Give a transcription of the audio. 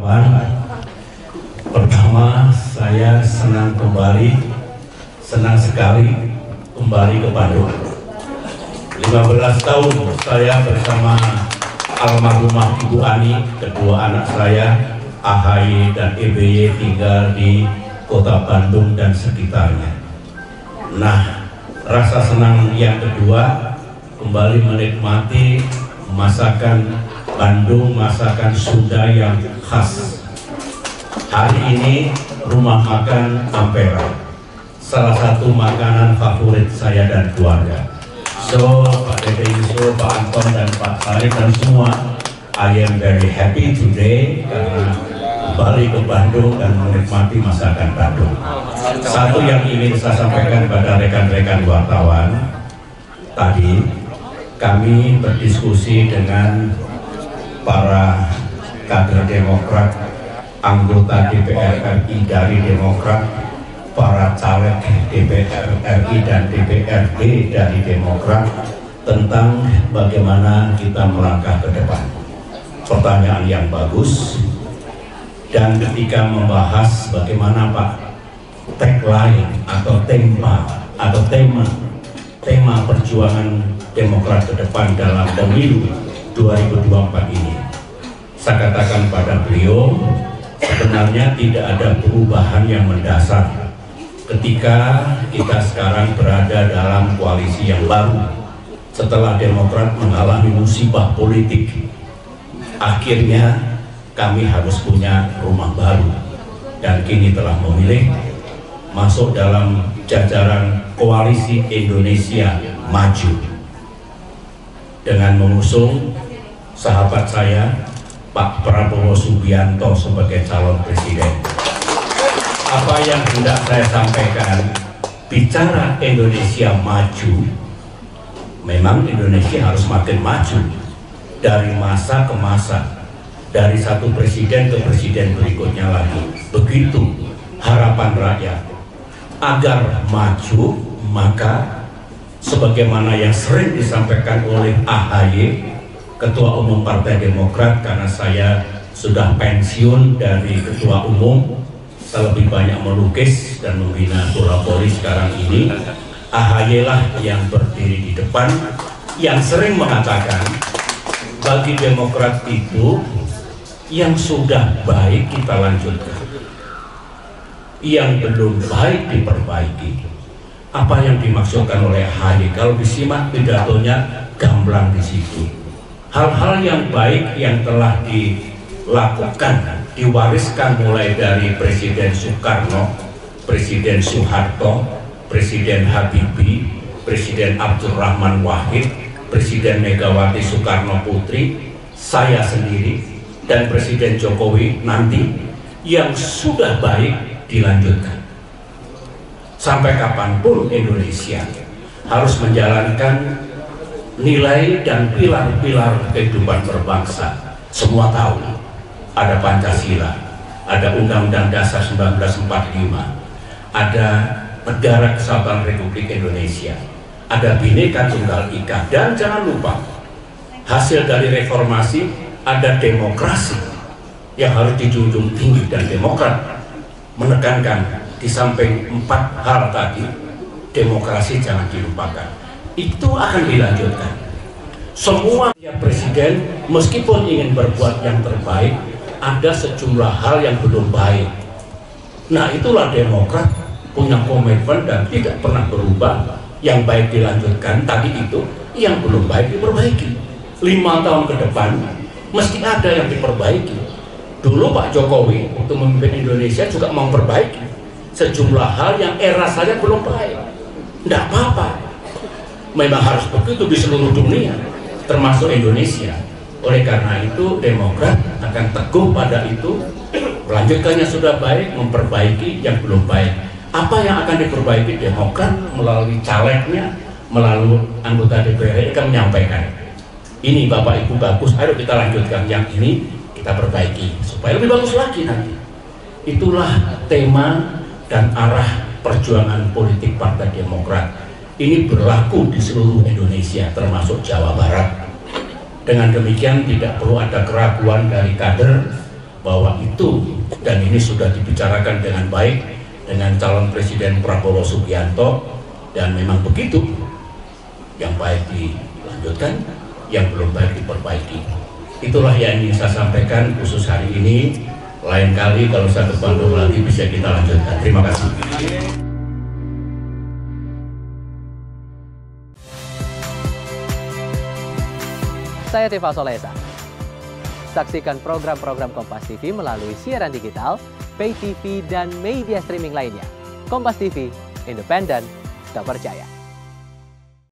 wartawan. Pertama, saya senang sekali kembali ke Bandung. 15 tahun saya bersama almarhumah Ibu Ani, kedua anak saya AHY dan EBY tinggal di kota Bandung dan sekitarnya. Nah, rasa senang yang kedua kembali menikmati masakan Bandung, masakan Sunda yang khas. Hari ini rumah makan Ampera, salah satu makanan favorit saya dan keluarga. So, Pak Dede Yusuf, Pak Anton dan Pak Saleh dan semua, I am very happy today karena kembali ke Bandung dan menikmati masakan Bandung. Satu yang ingin saya sampaikan pada rekan-rekan wartawan, tadi kami berdiskusi dengan para kader Demokrat, anggota DPR RI dari Demokrat, para caleg DPR RI dan DPRD dari Demokrat tentang bagaimana kita melangkah ke depan. Pertanyaan yang bagus. Dan ketika membahas bagaimana Pak tagline atau tema perjuangan Demokrat ke depan dalam pemilu 2024 ini, saya katakan pada beliau, sebenarnya tidak ada perubahan yang mendasar ketika kita sekarang berada dalam koalisi yang baru setelah Demokrat mengalami musibah politik. Akhirnya kami harus punya rumah baru dan kini telah memilih masuk dalam jajaran Koalisi Indonesia Maju dengan mengusung sahabat saya Pak Prabowo Subianto sebagai calon presiden. Apa yang hendak saya sampaikan, bicara Indonesia maju, memang Indonesia harus makin maju dari masa ke masa, dari satu presiden ke presiden berikutnya lagi. Begitu harapan rakyat agar maju, maka sebagaimana yang sering disampaikan oleh AHY, Ketua Umum Partai Demokrat, karena saya sudah pensiun dari Ketua Umum, saya lebih banyak melukis dan membina bola voli sekarang ini. AHY lah yang berdiri di depan, yang sering mengatakan bagi Demokrat itu yang sudah baik kita lanjutkan, yang belum baik diperbaiki. Apa yang dimaksudkan oleh AHY? Kalau disimak pidatonya gamblang di situ. Hal-hal yang baik yang telah dilakukan, diwariskan mulai dari Presiden Soekarno, Presiden Soeharto, Presiden Habibie, Presiden Abdurrahman Wahid, Presiden Megawati Soekarno Putri, saya sendiri, dan Presiden Jokowi nanti, yang sudah baik dilanjutkan. Sampai kapanpun Indonesia harus menjalankan nilai dan pilar-pilar kehidupan berbangsa. Semua tahu ada Pancasila, ada Undang-Undang Dasar 1945, ada Negara Kesatuan Republik Indonesia, ada Bhinneka Tunggal Ika, dan jangan lupa hasil dari reformasi ada demokrasi yang harus dijunjung tinggi. Dan Demokrat menekankan di samping 4 hal tadi, demokrasi jangan dilupakan. Itu akan dilanjutkan. Semua presiden meskipun ingin berbuat yang terbaik, ada sejumlah hal yang belum baik. Nah, itulah Demokrat punya komitmen dan tidak pernah berubah. Yang baik dilanjutkan, tadi itu yang belum baik diperbaiki. 5 tahun ke depan mesti ada yang diperbaiki. Dulu Pak Jokowi untuk memimpin Indonesia juga memperbaiki sejumlah hal yang era saya belum baik. Tidak apa-apa, memang harus begitu di seluruh dunia, termasuk Indonesia. Oleh karena itu Demokrat akan teguh pada itu, melanjutkannya sudah baik, memperbaiki yang belum baik. Apa yang akan diperbaiki? Demokrat melalui calegnya, melalui anggota DPR akan menyampaikan, ini Bapak Ibu bagus, ayo kita lanjutkan, yang ini kita perbaiki supaya lebih bagus lagi nanti. Itulah tema dan arah perjuangan politik Partai Demokrat. Ini berlaku di seluruh Indonesia termasuk Jawa Barat. Dengan demikian tidak perlu ada keraguan dari kader bahwa itu dan ini sudah dibicarakan dengan baik dengan calon presiden Prabowo Subianto, dan memang begitu, yang baik dilanjutkan, yang belum baik diperbaiki. Itulah yang ingin saya sampaikan khusus hari ini. Lain kali kalau saya ke Bandung lagi bisa kita lanjutkan. Terima kasih. Saya Tifa Solesa. Saksikan program-program Kompas TV melalui siaran digital, pay TV, dan media streaming lainnya. Kompas TV, independen, terpercaya.